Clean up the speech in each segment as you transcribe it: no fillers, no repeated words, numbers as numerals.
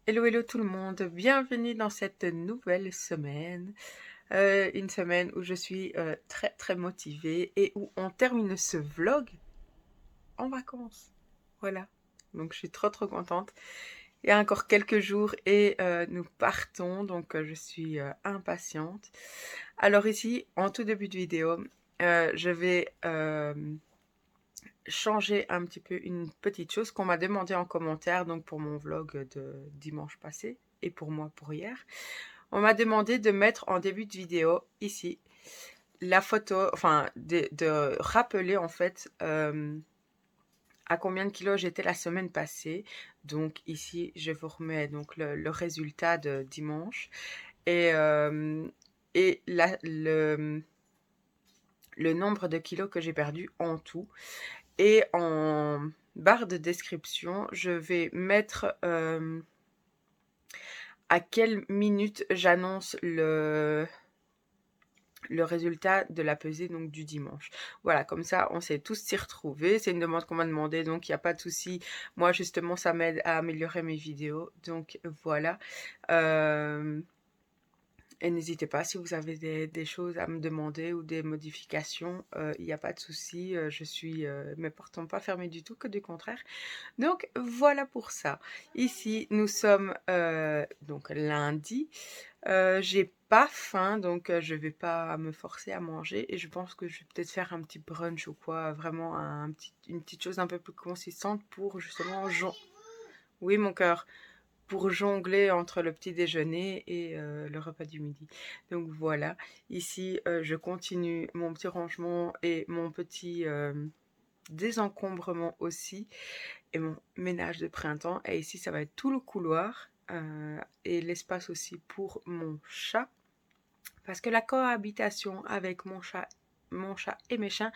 Hello, hello tout le monde, bienvenue dans cette nouvelle semaine. Une semaine où je suis très très motivée et où on termine ce vlog en vacances. Voilà, donc je suis trop trop contente. Il y a encore quelques jours et nous partons, donc je suis impatiente. Alors ici, en tout début de vidéo, je vais changer un petit peu une petite chose qu'on m'a demandé en commentaire, donc pour mon vlog de dimanche passé et pour moi pour hier. On m'a demandé de mettre en début de vidéo ici la photo, enfin de rappeler en fait à combien de kilos j'étais la semaine passée. Donc ici je vous remets donc le résultat de dimanche et, le nombre de kilos que j'ai perdu en tout. Et en barre de description, je vais mettre à quelle minute j'annonce le résultat de la pesée donc du dimanche. Voilà, comme ça on sait tous s'y retrouver. C'est une demande qu'on m'a demandé, donc il n'y a pas de souci. Moi justement ça m'aide à améliorer mes vidéos, donc voilà. Et n'hésitez pas si vous avez des choses à me demander ou des modifications, il n'y a pas de souci. Je suis mes portes sont pas fermées du tout, que du contraire. Donc voilà pour ça. Ici nous sommes donc lundi. J'ai pas faim, donc je vais pas me forcer à manger et je pense que je vais peut-être faire un petit brunch ou quoi, vraiment une petite chose un peu plus consistante pour justement oui mon cœur, pour jongler entre le petit déjeuner et le repas du midi. Donc voilà, ici je continue mon petit rangement et mon petit désencombrement aussi et mon ménage de printemps. Et ici ça va être tout le couloir et l'espace aussi pour mon chat. Parce que la cohabitation avec mon chat et mes chiens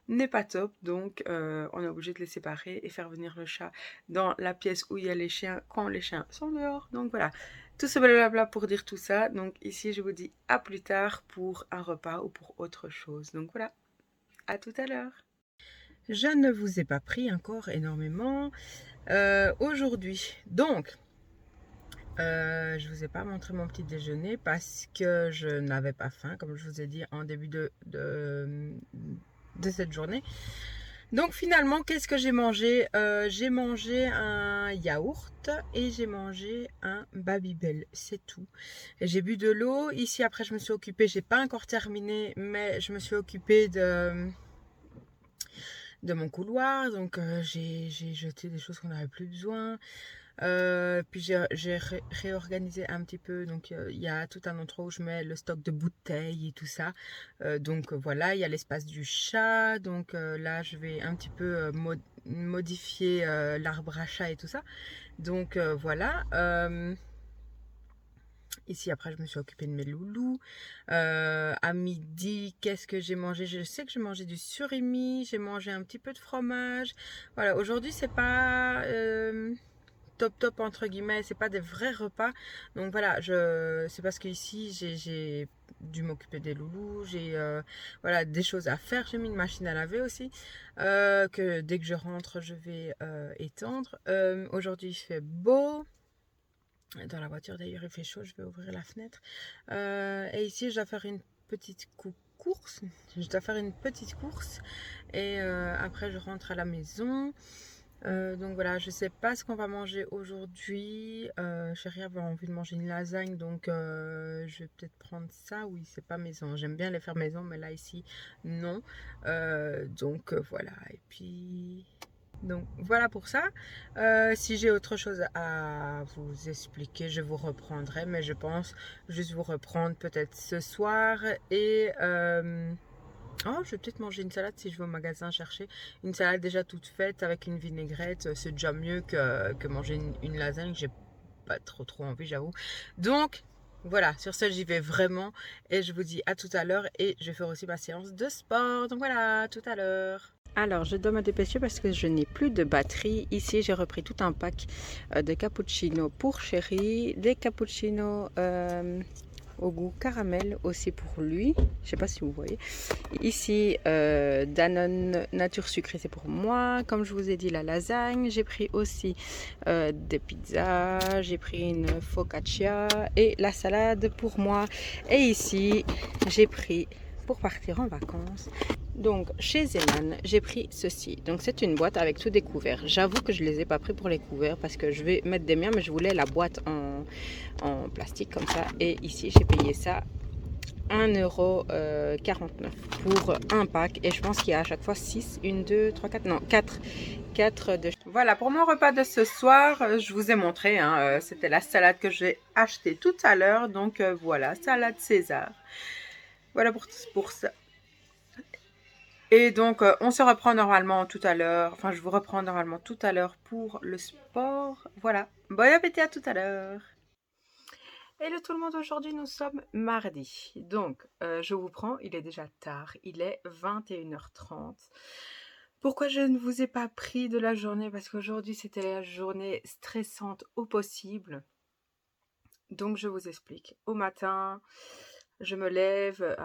n'est pas top, donc on est obligé de les séparer et faire venir le chat dans la pièce où il y a les chiens quand les chiens sont dehors. Donc voilà, tout ce blabla pour dire tout ça. Donc ici je vous dis à plus tard pour un repas ou pour autre chose. Donc voilà, à tout à l'heure. Je ne vous ai pas pris encore énormément aujourd'hui. Donc je vous ai pas montré mon petit déjeuner parce que je n'avais pas faim, comme je vous ai dit en début de cette journée. Donc finalement, qu'est-ce que j'ai mangé? J'ai mangé un yaourt et j'ai mangé un Babybel, c'est tout. J'ai bu de l'eau. Ici après je me suis occupée, j'ai pas encore terminé, mais je me suis occupée de mon couloir. Donc j'ai jeté des choses qu'on n'avait plus besoin. Puis j'ai réorganisé un petit peu, donc il y a tout un endroit où je mets le stock de bouteilles et tout ça. Donc voilà, il y a l'espace du chat, donc là je vais un petit peu modifier l'arbre à chat et tout ça. Donc voilà. Ici après je me suis occupée de mes loulous. À midi, qu'est-ce que j'ai mangé? Je sais que j'ai mangé du surimi, j'ai mangé un petit peu de fromage. Voilà, aujourd'hui c'est pas top entre guillemets, c'est pas des vrais repas. Donc voilà, c'est parce qu'ici j'ai dû m'occuper des loulous, j'ai voilà des choses à faire. J'ai mis une machine à laver aussi que dès que je rentre je vais étendre. Aujourd'hui il fait beau. Dans la voiture d'ailleurs il fait chaud, je vais ouvrir la fenêtre. Et ici je dois faire une petite course. Je dois faire une petite course et après je rentre à la maison. Donc voilà, je sais pas ce qu'on va manger aujourd'hui. Chérie avait envie de manger une lasagne, donc je vais peut-être prendre ça. Oui, c'est pas maison. J'aime bien les faire maison, mais là ici, non. Donc voilà. Et puis donc voilà pour ça. Si j'ai autre chose à vous expliquer, je vous reprendrai, mais je pense juste vous reprendre peut-être ce soir et oh, je vais peut-être manger une salade si je vais au magasin chercher. Une salade déjà toute faite avec une vinaigrette, c'est déjà mieux que manger une lasagne. J'ai pas trop envie, j'avoue. Donc, voilà, sur ce, j'y vais vraiment. Et je vous dis à tout à l'heure. Et je vais faire aussi ma séance de sport. Donc voilà, à tout à l'heure. Alors, je dois me dépêcher parce que je n'ai plus de batterie. Ici, j'ai repris tout un pack de cappuccino pour chérie. Des cappuccinos au goût caramel aussi pour lui. Je sais pas si vous voyez. Ici, Danone nature sucrée, c'est pour moi. Comme je vous ai dit, la lasagne. J'ai pris aussi des pizzas. J'ai pris une focaccia et la salade pour moi. Et ici, j'ai pris pour partir en vacances. Donc chez Zeman, j'ai pris ceci. Donc c'est une boîte avec tout des couverts. J'avoue que je ne les ai pas pris pour les couverts parce que je vais mettre des miens, mais je voulais la boîte en plastique comme ça. Et ici, j'ai payé ça 1,49 € pour un pack. Et je pense qu'il y a à chaque fois 6, 1, 2, 3, 4, non 4. 4 de... Voilà, pour mon repas de ce soir, je vous ai montré, hein, c'était la salade que j'ai achetée tout à l'heure. Donc voilà, salade César. Voilà pour ça. Et donc, on se reprend normalement tout à l'heure. Enfin, je vous reprends normalement tout à l'heure pour le sport. Voilà. Bon appétit, à tout à l'heure. Hello tout le monde, aujourd'hui nous sommes mardi. Donc, je vous prends, il est déjà tard. Il est 21h30. Pourquoi je ne vous ai pas pris de la journée? Parce qu'aujourd'hui, c'était la journée stressante au possible. Donc, je vous explique. Au matin... Je me lève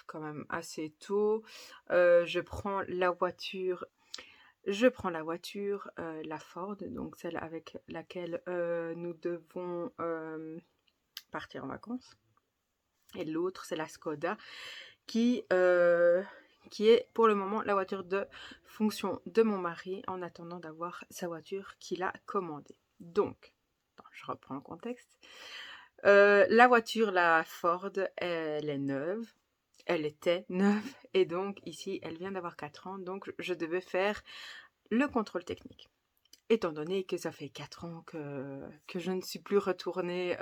quand même assez tôt. Je prends la voiture. La Ford, donc celle avec laquelle nous devons partir en vacances. Et l'autre, c'est la Skoda, qui est pour le moment la voiture de fonction de mon mari en attendant d'avoir sa voiture qu'il a commandée. Donc, je reprends le contexte. La voiture, la Ford, elle est neuve. Elle était neuve et donc ici, elle vient d'avoir 4 ans. Donc, je devais faire le contrôle technique. Étant donné que ça fait 4 ans que je ne suis plus retournée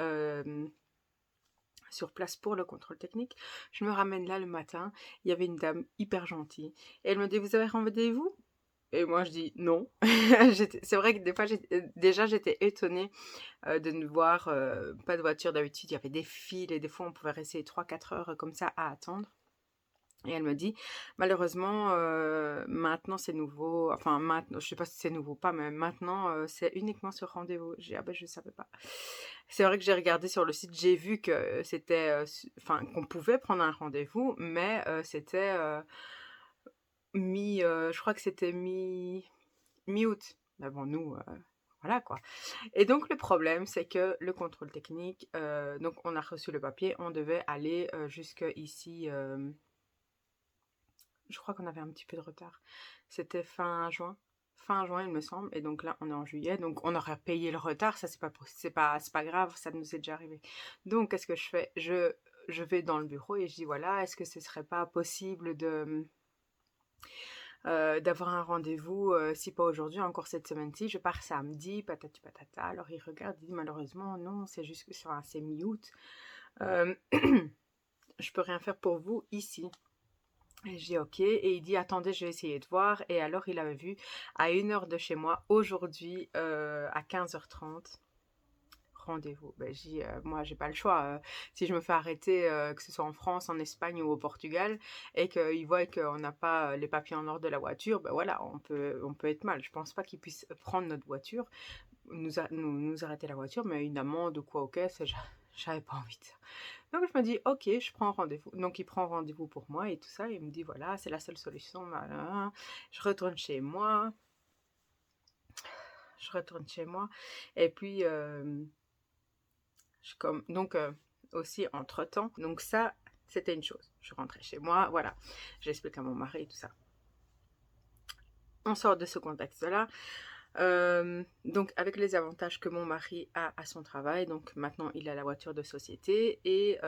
sur place pour le contrôle technique, je me ramène là le matin. Il y avait une dame hyper gentille. Et elle me dit, vous avez rendez-vous? Et moi, je dis non. C'est vrai que des fois, j'étais étonnée de ne voir pas de voiture. D'habitude, il y avait des files et des fois, on pouvait rester 3-4 heures comme ça à attendre. Et elle me dit, malheureusement, maintenant c'est nouveau. Enfin, maintenant, je sais pas si c'est nouveau ou pas, mais maintenant, c'est uniquement sur rendez-vous. J'ai dit, ah ben, je savais pas. C'est vrai que j'ai regardé sur le site, j'ai vu que c'était, enfin, qu'on pouvait prendre un rendez-vous, mais c'était je crois que c'était mi-août. Mais bon, nous, voilà quoi. Et donc le problème, c'est que le contrôle technique, donc on a reçu le papier, on devait aller jusque ici. Je crois qu'on avait un petit peu de retard. C'était fin juin. Fin juin, il me semble. Et donc là, on est en juillet. Donc on aurait payé le retard. Ça, c'est pas grave. Ça nous est déjà arrivé. Donc, qu'est-ce que je fais? Je vais dans le bureau et je dis, voilà, est-ce que ce serait pas possible d'avoir un rendez-vous, si pas aujourd'hui, encore cette semaine-ci, je pars samedi, patati patata. Alors il regarde, il dit, malheureusement, non, c'est juste que c'est mi-août. Je peux rien faire pour vous ici. Et j'ai dit ok, et il dit attendez, je vais essayer de voir. Et alors il avait vu à 1 heure de chez moi, aujourd'hui à 15h30, rendez-vous. Ben, j'ai dit, moi j'ai pas le choix. Si je me fais arrêter, que ce soit en France, en Espagne ou au Portugal, et qu'ils voient qu'on n'a pas les papiers en ordre de la voiture, ben voilà, on peut être mal. Je pense pas qu'ils puissent prendre notre voiture, nous arrêter la voiture, mais une amende ou quoi, ok, j'avais pas envie de ça. Donc je me dis, ok, je prends rendez-vous. Donc il prend rendez-vous pour moi et tout ça. Il me dit, voilà, c'est la seule solution. Je retourne chez moi. Et puis, donc aussi entre-temps. Donc ça, c'était une chose. Je rentrais chez moi, voilà. J'explique à mon mari et tout ça. On sort de ce contexte-là. Donc avec les avantages que mon mari a à son travail, donc maintenant il a la voiture de société et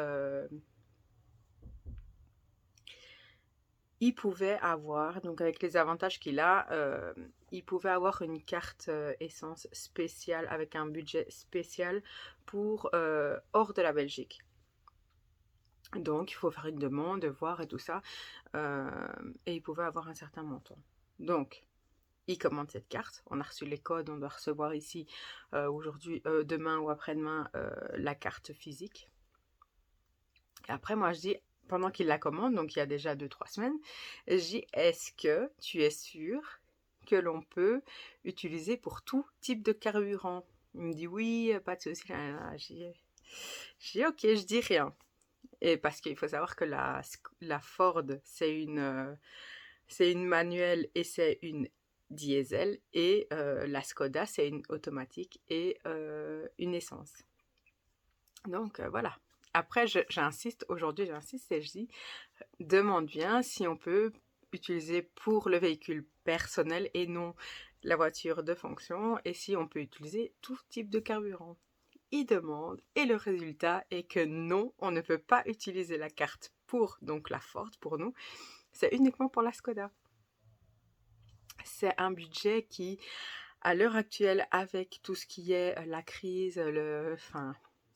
il pouvait avoir, donc avec les avantages qu'il a, il pouvait avoir une carte essence spéciale avec un budget spécial pour hors de la Belgique. Donc il faut faire une demande, voir et tout ça, et il pouvait avoir un certain montant. Donc il commande cette carte, on a reçu les codes, on doit recevoir ici aujourd'hui, demain ou après-demain la carte physique. Et après moi je dis, pendant qu'il la commande, donc il y a déjà 2-3 semaines, je dis, est-ce que tu es sûr que l'on peut utiliser pour tout type de carburant? Il me dit oui, pas de souci. Je dis ok, je dis rien. Et parce qu'il faut savoir que la Ford, c'est une manuelle et c'est une diesel. Et la Skoda, c'est une automatique et une essence. Donc voilà. Après, aujourd'hui j'insiste et je dis, demande bien si on peut utiliser pour le véhicule personnel et non la voiture de fonction, et si on peut utiliser tout type de carburant. Il demande et le résultat est que non, on ne peut pas utiliser la carte pour donc la Ford pour nous, c'est uniquement pour la Skoda. C'est un budget qui, à l'heure actuelle, avec tout ce qui est la crise,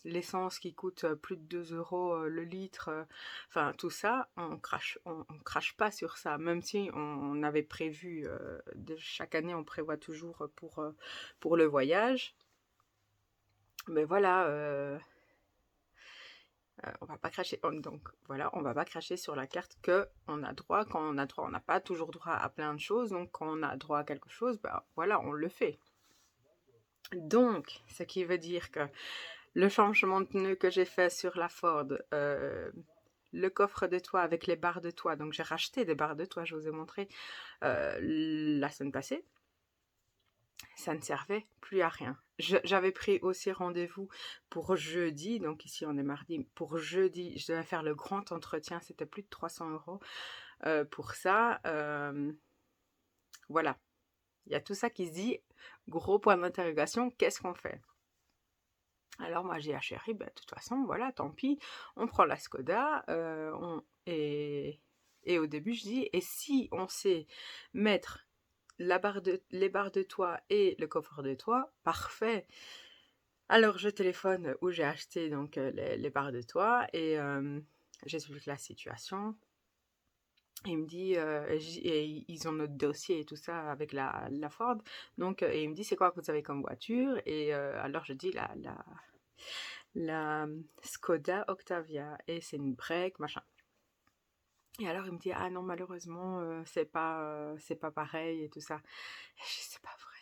l'essence qui coûte plus de 2 euros le litre, enfin tout ça, on crache pas sur ça, même si on avait prévu, chaque année on prévoit toujours pour le voyage. Mais voilà, on va pas cracher. Donc voilà, on va pas cracher sur la carte que on a droit. Quand on a droit, on n'a pas toujours droit à plein de choses. Donc quand on a droit à quelque chose, ben voilà, on le fait. Donc, ce qui veut dire que le changement de pneu que j'ai fait sur la Ford, le coffre de toit avec les barres de toit. Donc j'ai racheté des barres de toit, je vous ai montré la semaine passée. Ça ne servait plus à rien. J'avais pris aussi rendez-vous pour jeudi, donc ici on est mardi, pour jeudi, je devais faire le grand entretien, c'était plus de 300 euros pour ça. Voilà, il y a tout ça qui se dit, gros point d'interrogation, qu'est-ce qu'on fait? Alors moi j'ai dit à chérie, de toute façon, voilà, tant pis, on prend la Skoda, et au début je dis, et si on sait mettre les barres de toit et le coffre de toit, parfait. Alors je téléphone où j'ai acheté donc les barres de toit et j'explique la situation. Il me dit, et ils ont notre dossier et tout ça avec la Ford. Donc, et il me dit, c'est quoi que vous avez comme voiture? Et alors je dis la Skoda Octavia et c'est une break, machin. Et alors il me dit, ah non, malheureusement, c'est pas pareil et tout ça. Et je dis, c'est pas vrai.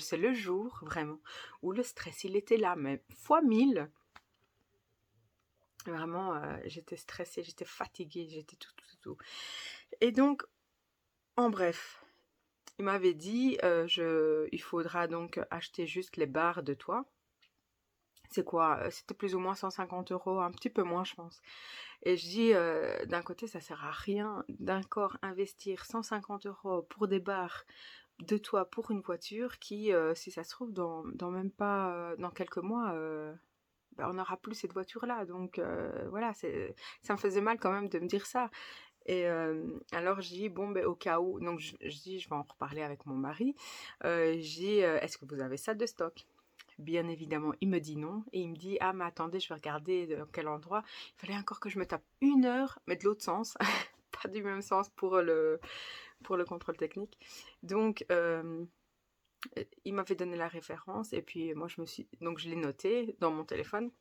C'est le jour, vraiment, où le stress, il était là, mais fois 1000. Vraiment, j'étais stressée, j'étais fatiguée, j'étais tout. Et donc, en bref, il m'avait dit, il faudra donc acheter juste les barres de toit. C'est quoi? C'était plus ou moins 150 euros, un petit peu moins, je pense. Et je dis, d'un côté, ça sert à rien d'encore investir 150 euros pour des barres de toit pour une voiture qui, si ça se trouve, dans même pas, dans quelques mois, on n'aura plus cette voiture-là. Donc voilà, ça me faisait mal quand même de me dire ça. Et alors je dis, bon, au cas où, donc je dis, je vais en reparler avec mon mari. Je dis, est-ce que vous avez ça de stock? Bien évidemment, il me dit non. Et il me dit, ah, mais attendez, je vais regarder dans quel endroit. Il fallait encore que je me tape 1 heure, mais de l'autre sens, pas du même sens pour le contrôle technique. Donc, il m'avait donné la référence et puis moi donc je l'ai noté dans mon téléphone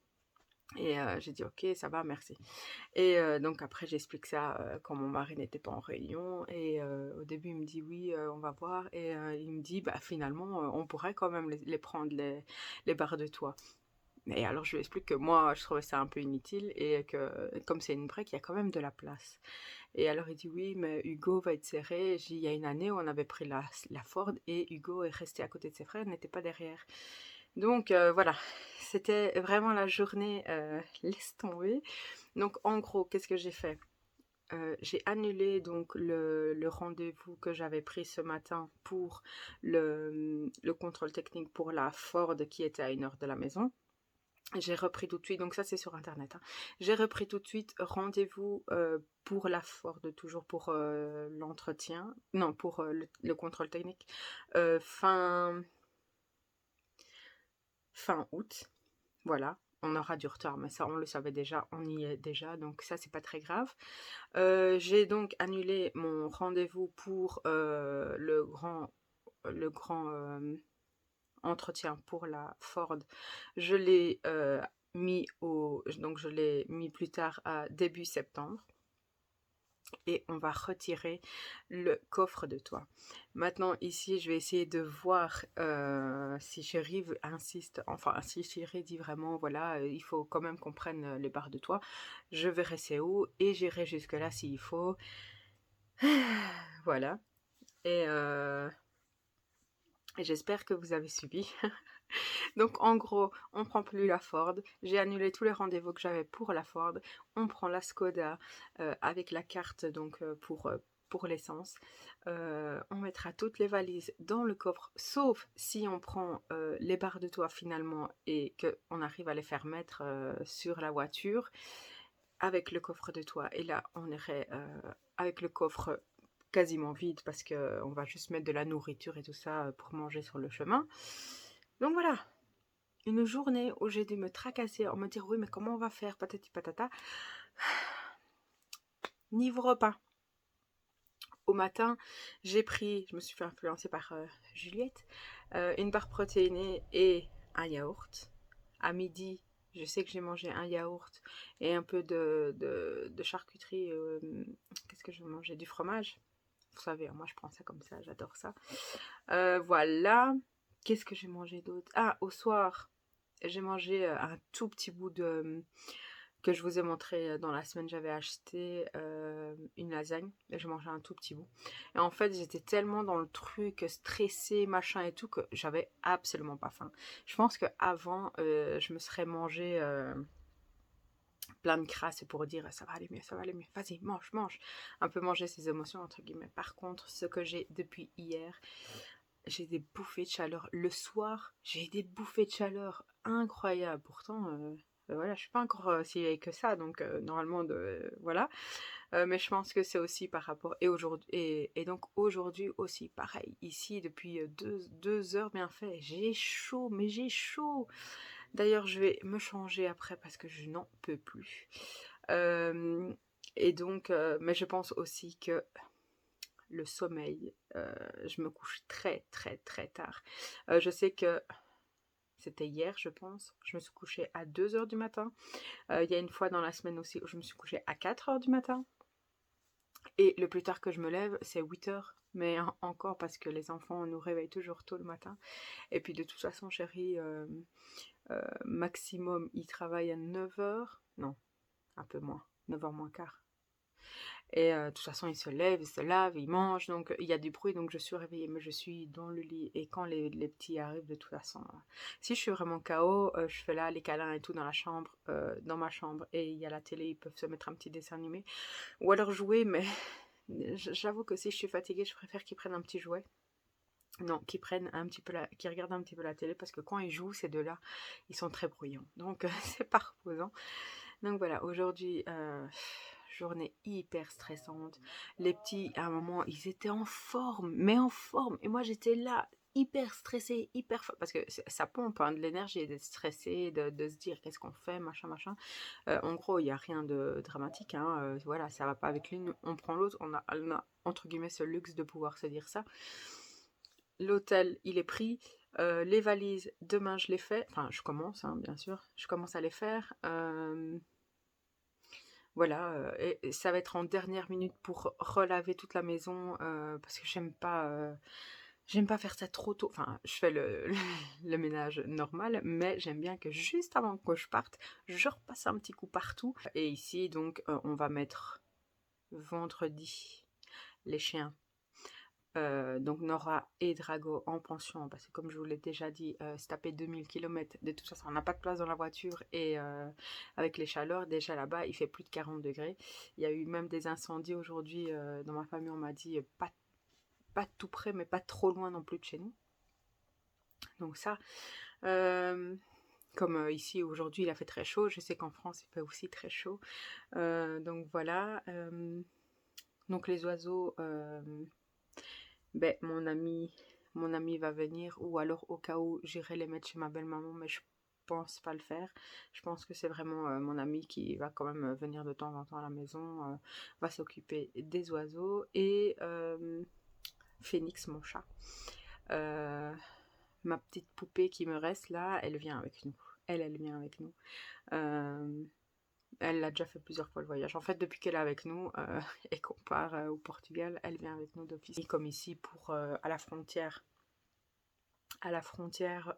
et j'ai dit ok, ça va, merci. Et donc après j'explique ça quand mon mari n'était pas en réunion et au début il me dit oui, on va voir, et il me dit finalement on pourrait quand même les prendre, les barres de toit. Et alors je lui explique que moi je trouvais ça un peu inutile et que comme c'est une break, il y a quand même de la place. Et alors il dit oui, mais Hugo va être serré. Il y a une année où on avait pris la Ford et Hugo est resté à côté de ses frères, n'était pas derrière. Donc voilà, c'était vraiment la journée laisse tomber. Donc en gros, qu'est-ce que j'ai fait? J'ai annulé donc le rendez-vous que j'avais pris ce matin pour le contrôle technique pour la Ford qui était à 1 heure de la maison. J'ai repris tout de suite, donc ça c'est sur internet, hein. J'ai repris tout de suite rendez-vous pour la Ford, toujours pour l'entretien, non, pour le contrôle technique, fin août. Voilà, on aura du retard, mais ça on le savait déjà, on y est déjà, donc ça c'est pas très grave. J'ai donc annulé mon rendez-vous pour le grand entretien pour la Ford. Je l'ai mis plus tard à début septembre. et on va retirer le coffre de toit. Maintenant ici je vais essayer de voir si Chéri insiste, enfin si Chéri dit vraiment voilà il faut quand même qu'on prenne les barres de toit, je verrai c'est où et j'irai jusque là s'il faut. Voilà, et j'espère que vous avez suivi. Donc en gros, on prend plus la Ford. J'ai annulé tous les rendez-vous que j'avais pour la Ford. On prend la Skoda avec la carte donc pour l'essence. On mettra toutes les valises dans le coffre, sauf si on prend les barres de toit finalement et qu'on arrive à les faire mettre sur la voiture avec le coffre de toit. Et là, on irait avec le coffre quasiment vide parce qu'on va juste mettre de la nourriture et tout ça pour manger sur le chemin. Donc voilà, une journée où j'ai dû me tracasser, me dire oui mais comment on va faire, patati patata. Niveau repas. Au matin, je me suis fait influencer par Juliette, une barre protéinée et un yaourt. À midi, je sais que j'ai mangé un yaourt et un peu de charcuterie. Qu'est-ce que je vais manger? Du fromage. Vous savez, moi je prends ça comme ça, j'adore ça. Voilà. Qu'est-ce que j'ai mangé d'autre? Ah, au soir, j'ai mangé un tout petit bout de que je vous ai montré dans la semaine. J'avais acheté une lasagne et j'ai mangé un tout petit bout. Et en fait, j'étais tellement dans le truc stressée, machin et tout, que j'avais absolument pas faim. Je pense qu'avant, je me serais mangé plein de crasse pour dire ça va aller mieux, ça va aller mieux, vas-y, mange, mange. Un peu manger ses émotions, entre guillemets. Par contre, ce que j'ai depuis hier, j'ai des bouffées de chaleur. Le soir, j'ai des bouffées de chaleur incroyables. Pourtant, voilà, je suis pas encore si vieille que ça, donc normalement, voilà. Mais je pense que c'est aussi par rapport. Et aujourd'hui, et donc aujourd'hui aussi, pareil. Ici, depuis 2 heures bien fait, j'ai chaud, mais j'ai chaud. D'ailleurs, je vais me changer après parce que je n'en peux plus. Et donc, mais je pense aussi que le sommeil, je me couche très très très tard. Je sais que c'était hier, je pense. Je me suis couchée à 2 heures du matin. Il y a une fois dans la semaine aussi où je me suis couchée à 4 heures du matin. Et le plus tard que je me lève, c'est 8 heures. Mais encore parce que les enfants nous réveillent toujours tôt le matin. Et puis de toute façon, chérie, maximum, il travaille à 9 heures. Non, un peu moins. 9 heures moins quart. Et de toute façon, il se lève, il se lave, il mange, donc il y a du bruit, donc je suis réveillée, mais je suis dans le lit. Et quand les petits arrivent, de toute façon, si je suis vraiment KO, je fais là les câlins et tout dans la chambre, dans ma chambre, et il y a la télé, ils peuvent se mettre un petit dessin animé, ou alors jouer, mais j'avoue que si je suis fatiguée, je préfère qu'ils prennent un petit jouet. Non, qu'ils prennent un petit peu qu'ils regardent un petit peu la télé, parce que quand ils jouent, ces deux-là, ils sont très bruyants, donc c'est pas reposant. Donc voilà, aujourd'hui, journée hyper stressante. Les petits, à un moment, ils étaient en forme, mais en forme. Et moi, j'étais là, hyper stressée, parce que ça pompe hein, de l'énergie d'être stressé, de se dire qu'est-ce qu'on fait, machin, machin. En gros, il n'y a rien de dramatique. Hein, voilà, ça va pas avec l'une, on prend l'autre. On a, entre guillemets, ce luxe de pouvoir se dire ça. L'hôtel, il est pris. Les valises, demain, je les fais. Enfin, je commence, hein, bien sûr. Je commence à les faire. Voilà, et ça va être en dernière minute pour relaver toute la maison parce que j'aime pas faire ça trop tôt. Enfin, je fais le ménage normal, mais j'aime bien que juste avant que je parte, je repasse un petit coup partout. Et ici, donc, on va mettre vendredi les chiens. Donc Nora et Drago en pension parce que comme je vous l'ai déjà dit se taper 2000 km de toute façon on n'a pas de place dans la voiture et avec les chaleurs déjà là-bas il fait plus de 40 degrés. Il y a eu même des incendies aujourd'hui dans ma famille, on m'a dit pas tout près mais pas trop loin non plus de chez nous, donc ça comme ici aujourd'hui il a fait très chaud, je sais qu'en France il fait aussi très chaud, donc voilà, donc les oiseaux ben, mon ami va venir, ou alors au cas où j'irai les mettre chez ma belle-maman, mais je pense pas le faire. Je pense que c'est vraiment mon ami qui va quand même venir de temps en temps à la maison, va s'occuper des oiseaux, et Phoenix, mon chat. Ma petite poupée qui me reste là, elle vient avec nous. Elle vient avec nous. Elle a déjà fait plusieurs fois le voyage. En fait, depuis qu'elle est avec nous et qu'on part au Portugal, elle vient avec nous d'office. Comme ici, pour à la frontière. À la frontière,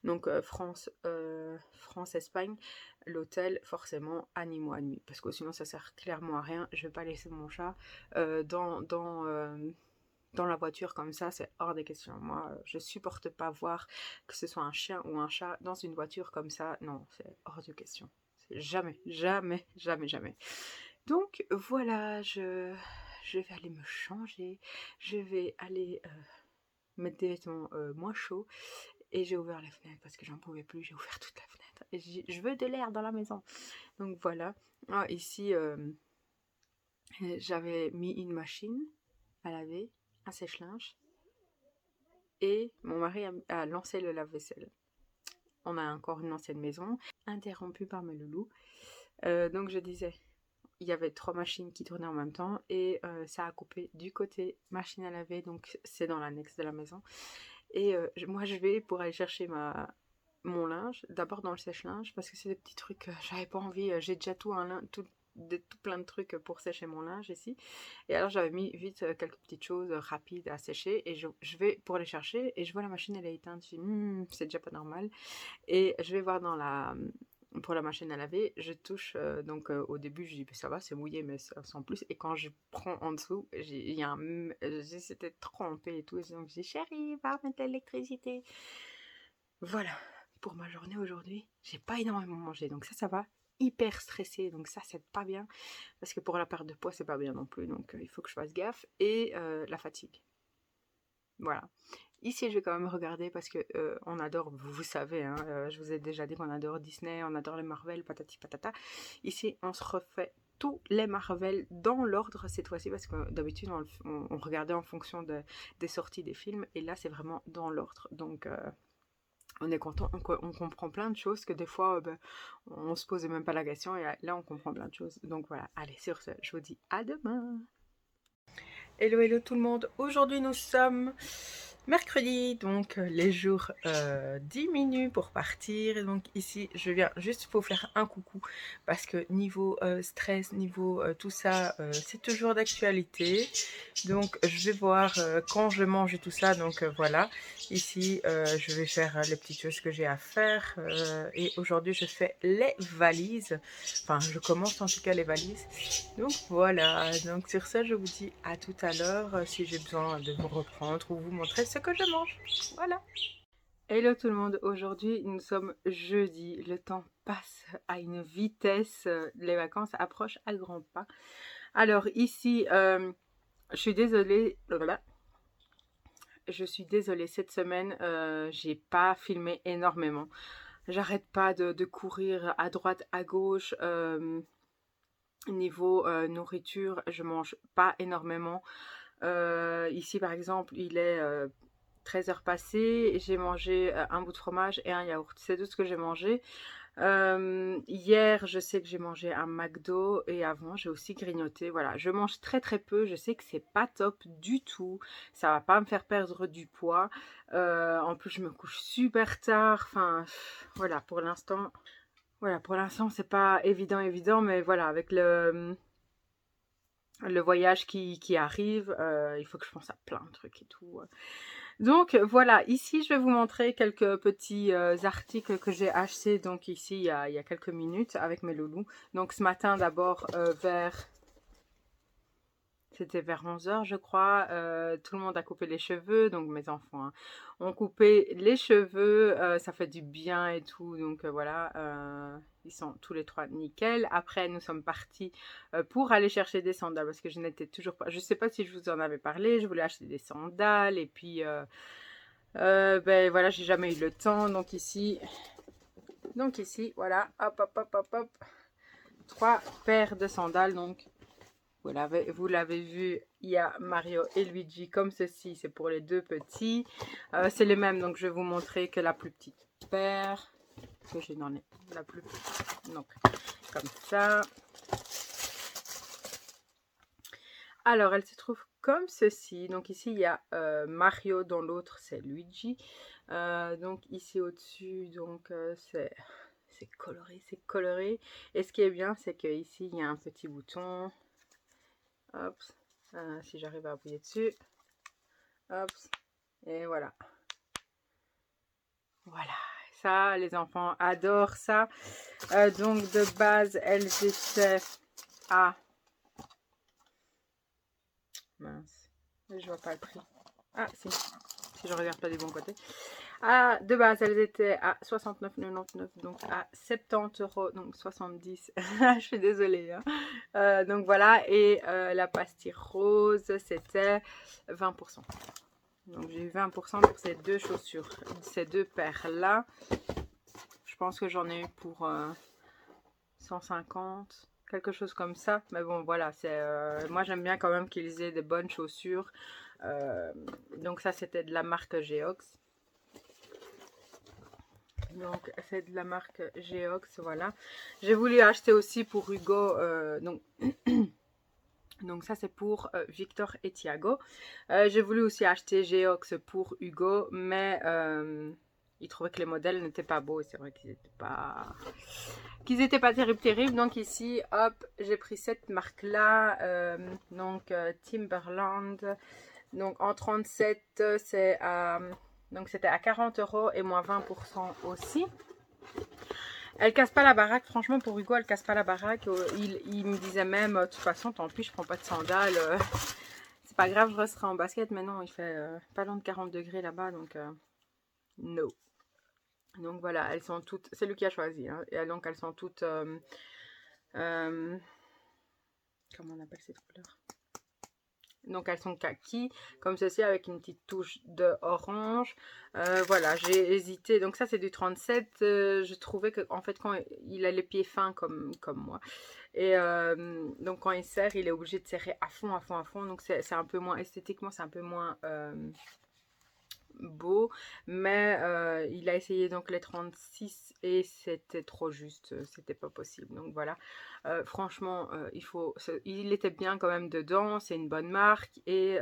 donc France-Espagne, l'hôtel, forcément, animaux à nuit. Parce que sinon, ça sert clairement à rien. Je vais pas laisser mon chat dans la voiture comme ça, c'est hors des questions. Moi, je supporte pas voir que ce soit un chien ou un chat dans une voiture comme ça. Non, c'est hors de question. Jamais, jamais, jamais, jamais. Donc voilà, je vais aller me changer. Je vais aller mettre des vêtements moins chauds. Et j'ai ouvert la fenêtre parce que j'en pouvais plus. J'ai ouvert toute la fenêtre. Et je veux de l'air dans la maison. Donc voilà. Ah, ici, j'avais mis une machine à laver, un sèche-linge. Et mon mari a lancé le lave-vaisselle. On a encore une ancienne maison, interrompue par mes loulous. Donc je disais, il y avait 3 machines qui tournaient en même temps et ça a coupé du côté machine à laver, donc c'est dans l'annexe de la maison. Et moi je vais pour aller chercher mon linge, d'abord dans le sèche-linge parce que c'est des petits trucs, j'avais pas envie, j'ai déjà tout plein de trucs pour sécher mon linge ici. Et alors j'avais mis vite quelques petites choses rapides à sécher et je vais pour les chercher et je vois la machine elle est éteinte. Je dis c'est déjà pas normal. Et je vais voir pour la machine à laver, je touche, donc au début je dis ça va c'est mouillé mais sans plus, et quand je prends en dessous, c'était trempé et tout, et donc je dis chérie va mettre l'électricité. Voilà, pour ma journée aujourd'hui, j'ai pas énormément mangé, donc ça va, hyper stressée, donc ça c'est pas bien, parce que pour la perte de poids c'est pas bien non plus, donc il faut que je fasse gaffe, et la fatigue. Voilà. Ici, je vais quand même regarder parce que on adore, vous savez, hein, je vous ai déjà dit qu'on adore Disney, on adore les Marvel, patati patata. Ici, on se refait tous les Marvel dans l'ordre cette fois-ci parce que d'habitude, on regardait en fonction des sorties des films et là, c'est vraiment dans l'ordre. Donc, on est content, on comprend plein de choses que des fois, on se posait même pas la question et là, on comprend plein de choses. Donc voilà, allez, sur ce, je vous dis à demain. Hello, hello tout le monde. Aujourd'hui, nous sommes mercredi, donc les jours diminuent pour partir. Et donc ici, je viens juste pour faire un coucou parce que niveau stress, niveau tout ça, c'est toujours d'actualité. Donc je vais voir quand je mange et tout ça. Donc voilà, ici, je vais faire les petites choses que j'ai à faire. Et aujourd'hui, je fais les valises. Enfin, je commence en tout cas les valises. Donc voilà, donc sur ça je vous dis à tout à l'heure si j'ai besoin de vous reprendre ou vous montrer ce que je mange. Voilà. Hello tout le monde, aujourd'hui nous sommes jeudi, le temps passe à une vitesse, les vacances approchent à grands pas. Alors ici, je suis désolée, cette semaine, j'ai pas filmé énormément. J'arrête pas de courir à droite, à gauche. Niveau nourriture, je mange pas énormément. Ici par exemple, il est 13h passées, j'ai mangé un bout de fromage et un yaourt. C'est tout ce que j'ai mangé. Hier, je sais que j'ai mangé un McDo et avant, j'ai aussi grignoté. Voilà, je mange très très peu. Je sais que c'est pas top du tout. Ça va pas me faire perdre du poids. En plus, je me couche super tard. Enfin, voilà, pour l'instant. Voilà, pour l'instant, c'est pas évident, mais voilà, avec le voyage qui arrive, il faut que je pense à plein de trucs et tout. Donc voilà, ici je vais vous montrer quelques petits articles que j'ai achetés donc ici il y a quelques minutes avec mes loulous. Donc ce matin d'abord c'était vers 11h je crois, tout le monde a coupé les cheveux, donc mes enfants hein, ont coupé les cheveux, ça fait du bien et tout, donc voilà, ils sont tous les 3 nickel. Après nous sommes partis pour aller chercher des sandales parce que je n'étais toujours pas, je sais pas si je vous en avais parlé, je voulais acheter des sandales et puis ben voilà, j'ai jamais eu le temps, donc ici voilà, hop hop hop hop hop, 3 paires de sandales, donc vous l'avez vu, il y a Mario et Luigi comme ceci, c'est pour les 2 petits. C'est les mêmes, donc je vais vous montrer que la plus petite paire, que j'ai dans la plus petite, donc comme ça. Alors, elle se trouve comme ceci. Donc ici, il y a Mario, dans l'autre, c'est Luigi. Donc ici au-dessus, donc c'est c'est coloré, c'est coloré. Et ce qui est bien, c'est que ici il y a un petit bouton. Hop, si j'arrive à appuyer dessus. Hop, et voilà. Voilà, ça, les enfants adorent ça. Donc de base, elles étaient à... Mince, je vois pas le prix. Ah, si je regarde pas du bon côté. Ah, de base, elles étaient à 69,99, donc à 70 euros, donc 70. Je suis désolée. Hein. Donc voilà, et la pastille rose, c'était 20%. Donc j'ai eu 20% pour ces deux chaussures, ces deux paires-là. Je pense que j'en ai eu pour 150, quelque chose comme ça. Mais bon, voilà, moi j'aime bien quand même qu'ils aient des bonnes chaussures. Donc ça, c'était de la marque Geox. Donc c'est de la marque Geox, voilà. J'ai voulu acheter aussi pour Hugo, donc ça c'est pour Victor et Thiago. J'ai voulu aussi acheter Geox pour Hugo, mais il trouvait que les modèles n'étaient pas beaux. C'est vrai qu'ils n'étaient pas terribles. Donc ici, hop, j'ai pris cette marque-là, Timberland. Donc en 37, c'est à... Donc c'était à 40 euros et moins 20% aussi. Elle casse pas la baraque, franchement pour Hugo elle casse pas la baraque. Il me disait même, de toute façon tant pis je prends pas de sandales. C'est pas grave, je resterai en basket, mais non il fait pas loin de 40 degrés là-bas donc no. Donc voilà, elles sont toutes, c'est lui qui a choisi. Hein, et donc elles sont toutes, comment on appelle cette couleur? Donc elles sont kaki, comme ceci, avec une petite touche de orange. Voilà, j'ai hésité. Donc ça c'est du 37. Je trouvais que en fait quand il a les pieds fins comme moi. Et donc quand il serre, il est obligé de serrer à fond, à fond, à fond. Donc c'est un peu moins esthétiquement, c'est un peu moins beau, mais il a essayé donc les 36 et c'était trop juste, c'était pas possible. Donc voilà, franchement il était bien quand même dedans, c'est une bonne marque et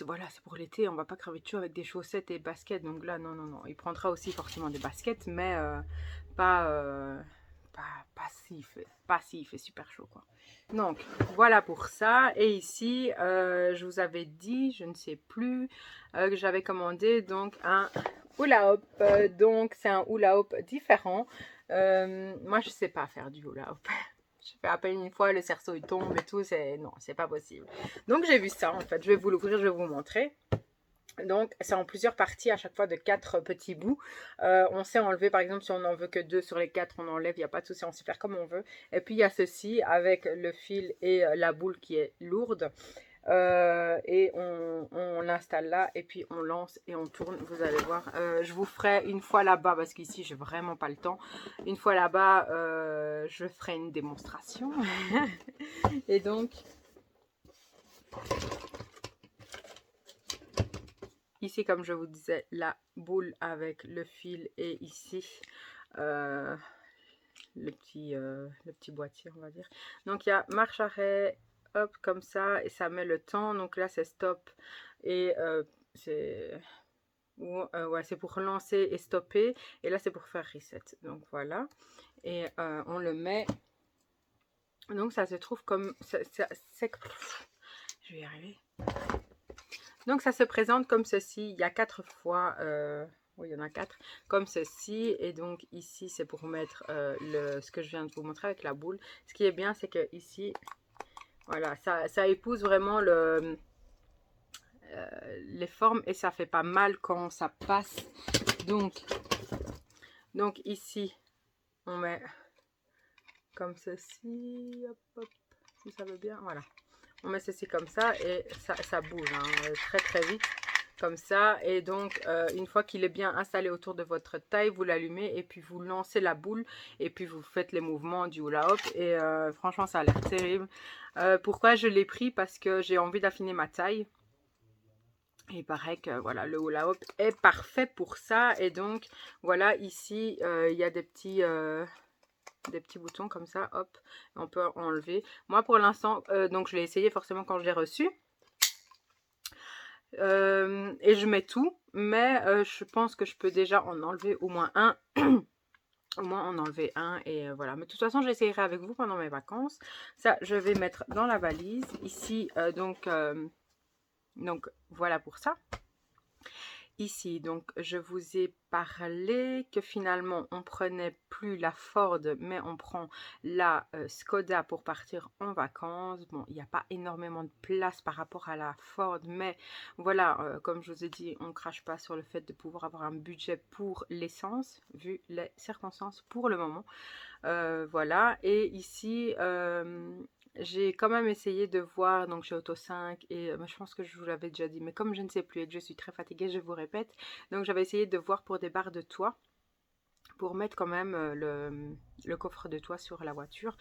voilà, c'est pour l'été, on va pas crever de chaud avec des chaussettes et baskets. Donc là non, il prendra aussi forcément des baskets, mais pas s'il fait super chaud quoi. Donc voilà pour ça. Et ici je vous avais dit, je ne sais plus, que j'avais commandé donc un hula hoop. Donc c'est un hula hoop différent. Moi je sais pas faire du hula hoop. Je fais à peine une fois, le cerceau il tombe et tout, non, c'est pas possible. Donc j'ai vu ça en fait, je vais vous l'ouvrir, je vais vous montrer. Donc c'est en plusieurs parties, à chaque fois de 4 petits bouts. On sait enlever, par exemple si on n'en veut que 2 sur les 4, on enlève, il n'y a pas de souci, on sait faire comme on veut. Et puis il y a ceci avec le fil et la boule qui est lourde. Et on l'installe là et puis on lance et on tourne, vous allez voir. Je vous ferai une fois là-bas parce qu'ici j'ai vraiment pas le temps. Une fois là-bas je ferai une démonstration. Et donc ici comme je vous disais la boule avec le fil et ici le petit boîtier on va dire. Donc il y a marche arrêt, hop comme ça et ça met le temps. Donc là c'est stop et c'est ouais, c'est pour lancer et stopper et là c'est pour faire reset. Donc voilà et on le met. Donc ça se trouve comme je vais y arriver. Donc ça se présente comme ceci. Il y a 4 fois oui, il y en a 4 comme ceci. Et donc ici c'est pour mettre ce que je viens de vous montrer avec la boule. Ce qui est bien c'est que ici voilà, ça épouse vraiment les formes et ça fait pas mal quand ça passe. Donc ici on met comme ceci, hop, hop, si ça veut bien, voilà. On met ceci comme ça et ça bouge hein, très très vite comme ça. Et donc une fois qu'il est bien installé autour de votre taille, vous l'allumez et puis vous lancez la boule et puis vous faites les mouvements du hula hoop et franchement ça a l'air terrible. Pourquoi je l'ai pris? Parce que j'ai envie d'affiner ma taille. Et il paraît que voilà, le hula hoop est parfait pour ça. Et donc voilà, ici il y a des petits boutons comme ça, hop, on peut enlever. Moi pour l'instant, donc je l'ai essayé forcément quand je l'ai reçu. Et je mets tout, mais je pense que je peux déjà en enlever au moins un. Au moins en enlever un et voilà. Mais de toute façon, j'essayerai avec vous pendant mes vacances. Ça, je vais mettre dans la valise. Ici, donc voilà pour ça. Ici, donc, je vous ai parlé que finalement, on prenait plus la Ford, mais on prend la Skoda pour partir en vacances. Bon, il n'y a pas énormément de place par rapport à la Ford, mais voilà, comme je vous ai dit, on ne crache pas sur le fait de pouvoir avoir un budget pour l'essence, vu les circonstances pour le moment. Voilà, et ici, j'ai quand même essayé de voir, donc chez Auto 5, et je pense que je vous l'avais déjà dit, mais comme je ne sais plus et que je suis très fatiguée, je vous répète, donc j'avais essayé de voir pour des barres de toit, pour mettre quand même le coffre de toit sur la voiture.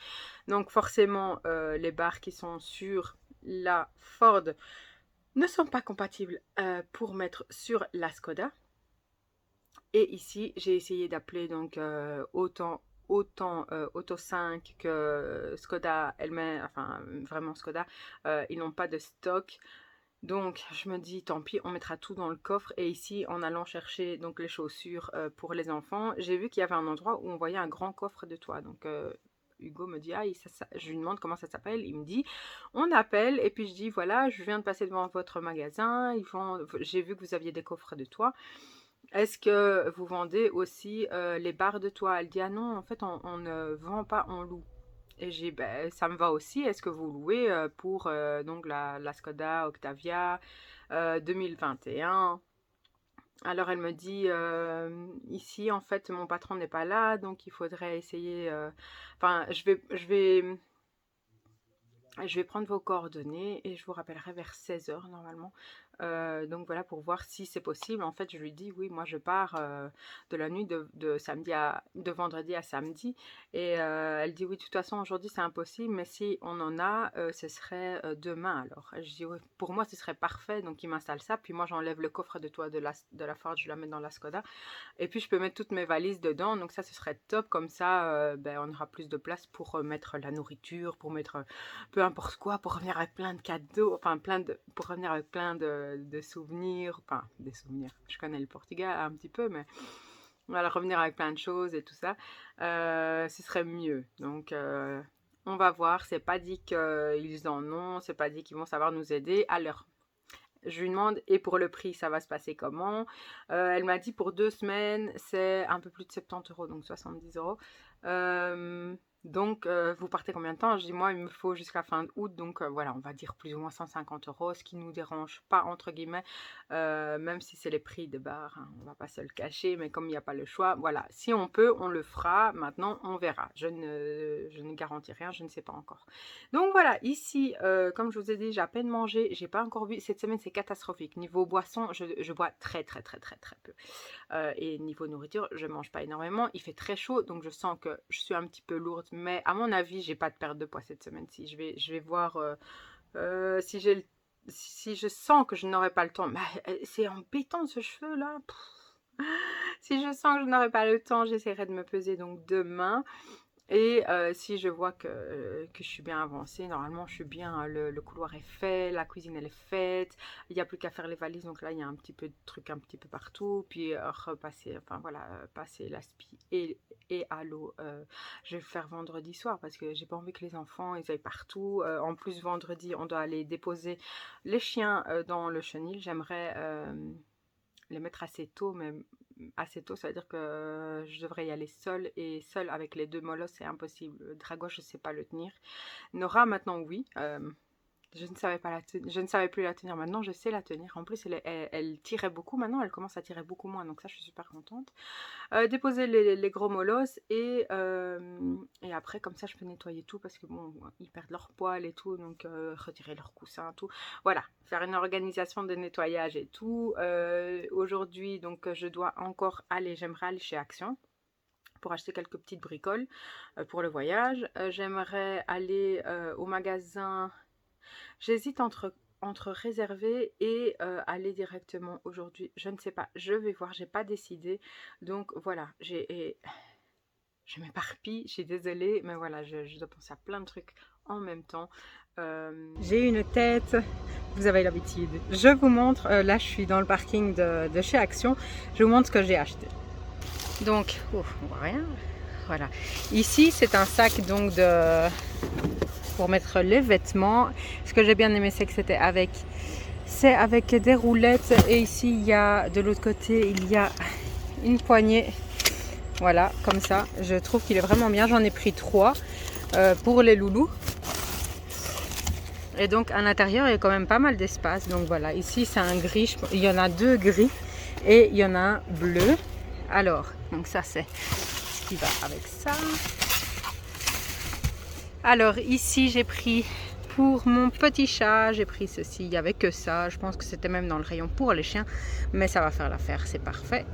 Donc forcément, les barres qui sont sur la Ford ne sont pas compatibles pour mettre sur la Skoda. Et ici, j'ai essayé d'appeler donc autant Auto 5 que Skoda elle-même, enfin vraiment Skoda, ils n'ont pas de stock. Donc je me dis tant pis, on mettra tout dans le coffre. Et ici, en allant chercher donc les chaussures pour les enfants, j'ai vu qu'il y avait un endroit où on voyait un grand coffre de toit. Donc Hugo me dit, ah, je lui demande comment ça s'appelle. Il me dit, on appelle. Et puis je dis, voilà, je viens de passer devant votre magasin. J'ai vu que vous aviez des coffres de toit. Est-ce que vous vendez aussi les barres de toit? Elle dit, ah non, en fait, on ne vend pas, on loue. Et j'ai, ben, ça me va aussi. Est-ce que vous louez pour donc la Skoda Octavia 2021? Alors elle me dit, ici, en fait, mon patron n'est pas là, donc il faudrait essayer... Enfin, je vais prendre vos coordonnées et je vous rappellerai vers 16 h normalement. Donc voilà, pour voir si c'est possible. En fait, je lui dis, oui, moi je pars de la nuit de vendredi à samedi. Et elle dit, oui, de toute façon, aujourd'hui c'est impossible, mais si on en a, ce serait demain alors. Et je dis, oui, pour moi ce serait parfait. Donc il m'installe ça, puis moi j'enlève le coffre de toit de la Ford, je la mets dans la Skoda. Et puis je peux mettre toutes mes valises dedans. Donc ça, ce serait top. Comme ça, ben, on aura plus de place pour mettre la nourriture, pour mettre peu importe quoi, pour revenir avec plein de cadeaux, enfin pour revenir avec plein de souvenirs, enfin des souvenirs, je connais le Portugal un petit peu, mais voilà, revenir avec plein de choses et tout ça, ce serait mieux. Donc on va voir, c'est pas dit qu'ils en ont, c'est pas dit qu'ils vont savoir nous aider. Alors je lui demande, et pour le prix, ça va se passer comment? Elle m'a dit pour 2 semaines, c'est un peu plus de 70 €, donc 70 €. Donc, vous partez combien de temps? Je dis, moi, il me faut jusqu'à fin août, donc voilà, on va dire plus ou moins 150 €, ce qui ne nous dérange pas, entre guillemets, même si c'est les prix de bar, hein, on va pas se le cacher, mais comme il n'y a pas le choix, voilà, si on peut, on le fera, maintenant, on verra. Je ne garantis rien, je ne sais pas encore. Donc voilà, ici, comme je vous ai dit, j'ai à peine mangé, j'ai pas encore bu, cette semaine c'est catastrophique. Niveau boisson, je bois très peu. Et niveau nourriture, je mange pas énormément, il fait très chaud, donc je sens que je suis un petit peu lourde, mais à mon avis, j'ai pas de perte de poids cette semaine-ci. Je vais voir si je sens que je n'aurai pas le temps. Bah, c'est embêtant ce cheveu là. Si je sens que je n'aurai pas le temps, j'essaierai de me peser donc demain. Et si je vois que je suis bien avancée, normalement je suis bien, le couloir est fait, la cuisine elle est faite, il n'y a plus qu'à faire les valises, donc là il y a un petit peu de trucs un petit peu partout, puis repasser, enfin voilà, passer l'aspi et à l'eau, je vais le faire vendredi soir parce que j'ai pas envie que les enfants ils aillent partout. En plus vendredi on doit aller déposer les chiens dans le chenil, j'aimerais les mettre assez tôt, mais assez tôt, ça veut dire que je devrais y aller seule, et seule avec les 2 molosses, c'est impossible. Le drago, je ne sais pas le tenir. Nora, maintenant, oui. Je ne savais pas je ne savais plus la tenir. Maintenant, je sais la tenir. En plus, elle tirait beaucoup. Maintenant, elle commence à tirer beaucoup moins. Donc ça, je suis super contente. Déposer les gros molosses et après, comme ça, je peux nettoyer tout parce que bon, ils perdent leur poil et tout. Donc, retirer leurs coussins, tout. Voilà, faire une organisation de nettoyage et tout. Aujourd'hui, donc, je dois encore aller, j'aimerais aller chez Action pour acheter quelques petites bricoles pour le voyage. J'aimerais aller au magasin. J'hésite entre réserver et aller directement aujourd'hui. Je ne sais pas, je vais voir, j'ai pas décidé. Donc voilà, je m'éparpille, je suis désolée, mais voilà, je dois penser à plein de trucs en même temps. J'ai une tête, vous avez l'habitude. Je vous montre, là je suis dans le parking de chez Action, je vous montre ce que j'ai acheté. Donc, on voit rien. Voilà. Ici, c'est un sac donc pour mettre les vêtements. Ce que j'ai bien aimé, c'est que c'est avec des roulettes. Et ici, il y a de l'autre côté, il y a une poignée. Voilà, comme ça. Je trouve qu'il est vraiment bien. J'en ai pris 3 pour les loulous. Et donc à l'intérieur, il y a quand même pas mal d'espace. Donc voilà, ici c'est un gris. Il y en a 2 gris et il y en a un bleu. Alors, donc ça c'est ce qui va avec ça. Alors ici j'ai pris pour mon petit chat, j'ai pris ceci. Il n'y avait que ça. Je pense que c'était même dans le rayon pour les chiens. Mais ça va faire l'affaire, c'est parfait.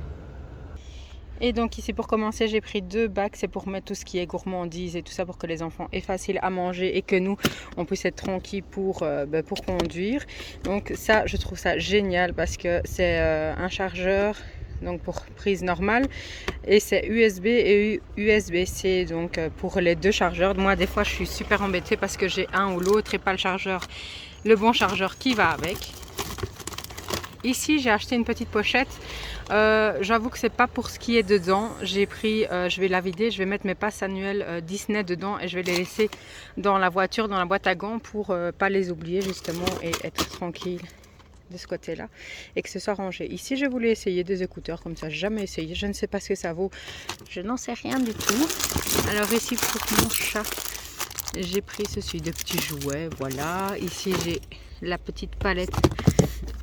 Et donc ici pour commencer, j'ai pris 2 bacs, c'est pour mettre tout ce qui est gourmandise et tout ça pour que les enfants aient facile à manger et que nous, on puisse être tranquille pour conduire. Donc ça, je trouve ça génial parce que c'est un chargeur donc pour prise normale et c'est USB et USB-C donc pour les 2 chargeurs. Moi des fois je suis super embêtée parce que j'ai un ou l'autre et pas le bon chargeur qui va avec. Ici j'ai acheté une petite pochette. J'avoue que c'est pas pour ce qui est dedans. J'ai pris, je vais la vider, je vais mettre mes passes annuelles Disney dedans et je vais les laisser dans la voiture, dans la boîte à gants pour pas les oublier justement et être tranquille de ce côté là et que ce soit rangé. Ici je voulais essayer des écouteurs comme ça, jamais essayé, je ne sais pas ce que ça vaut, je n'en sais rien du tout. Alors ici pour mon chat, j'ai pris ceci de petits jouets, voilà. Ici j'ai la petite palette,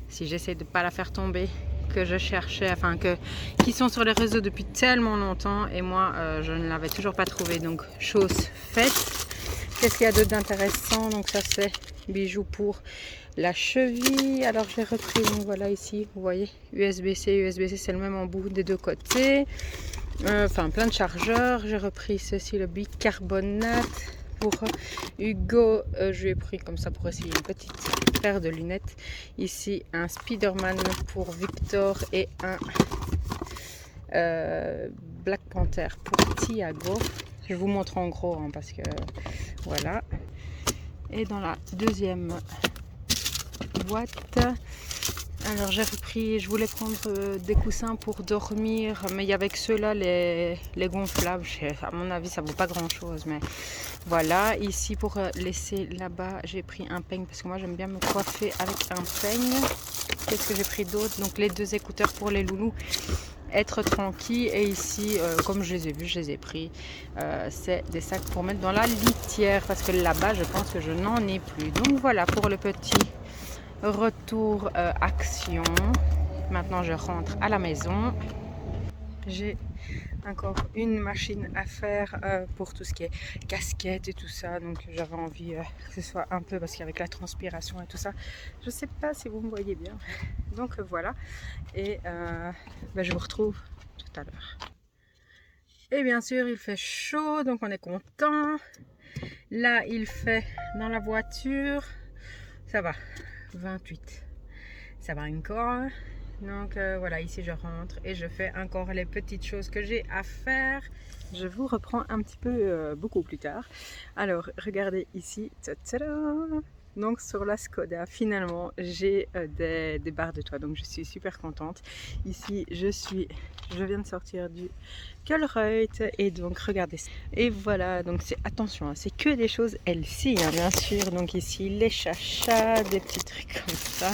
si j'essaie de ne pas la faire tomber, que je cherchais, qui sont sur les réseaux depuis tellement longtemps et moi je ne l'avais toujours pas trouvé, donc chose faite. Qu'est-ce qu'il y a d'autre d'intéressant? Donc ça c'est bijoux pour la cheville. Alors j'ai repris, donc voilà ici, vous voyez, USB-C, USB-C c'est le même embout des 2 côtés. Plein de chargeurs. J'ai repris ceci, le bicarbonate. Pour Hugo, je lui ai pris comme ça pour essayer une petite paire de lunettes. Ici, un Spider-Man pour Victor et un Black Panther pour Thiago. Je vous montre en gros hein, parce que voilà. Et dans la deuxième boîte, alors j'ai repris, je voulais prendre des coussins pour dormir, mais il y avait que ceux-là, les gonflables. À mon avis, ça vaut pas grand-chose, mais voilà. Ici, pour laisser là-bas, j'ai pris un peigne parce que moi, j'aime bien me coiffer avec un peigne. Qu'est-ce que j'ai pris d'autre? Donc, les 2 écouteurs pour les loulous, être tranquille. Et ici, comme je les ai vus, je les ai pris. C'est des sacs pour mettre dans la litière parce que là-bas, je pense que je n'en ai plus. Donc, voilà pour le petit retour action. Maintenant je rentre à la maison. J'ai encore une machine à faire pour tout ce qui est casquette et tout ça, donc j'avais envie que ce soit un peu, parce qu'avec la transpiration et tout ça, je sais pas si vous me voyez bien, donc voilà. Et je vous retrouve tout à l'heure. Et bien sûr il fait chaud, donc on est content. Là il fait dans la voiture, ça va 28, ça va encore. Donc voilà, ici je rentre et je fais encore les petites choses que j'ai à faire. Je vous reprends un petit peu beaucoup plus tard. Alors regardez ici, donc sur la Skoda finalement j'ai des barres de toit, donc je suis super contente. Ici je viens de sortir du Colruyt et donc regardez ça. Et voilà, donc c'est, attention hein, c'est que des choses LC hein, bien sûr. Donc ici les chachas, des petits trucs comme ça,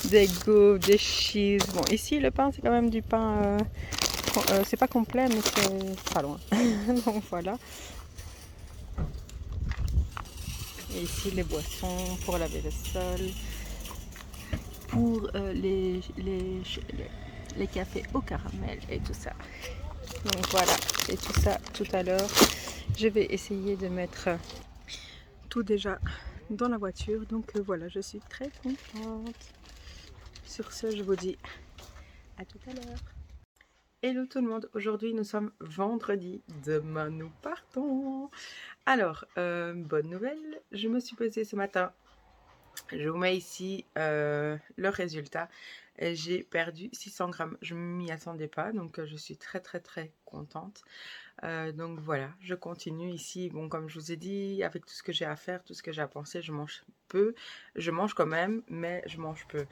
des gaufres, des cheese. Bon ici le pain c'est quand même du pain c'est pas complet mais c'est pas loin. Donc voilà. Et ici les boissons pour laver le sol, pour les cafés au caramel et tout ça. Donc voilà, et tout ça tout à l'heure. Je vais essayer de mettre tout déjà dans la voiture. Donc voilà, je suis très contente. Sur ce, je vous dis à tout à l'heure. Hello tout le monde, aujourd'hui nous sommes vendredi, demain nous partons. Alors, bonne nouvelle, je me suis pesée ce matin. Je vous mets ici le résultat. J'ai perdu 600 grammes. Je ne m'y attendais pas, donc je suis très contente. Donc voilà, je continue ici. Bon, comme je vous ai dit, avec tout ce que j'ai à faire, tout ce que j'ai à penser, je mange peu. Je mange quand même, mais je mange peu.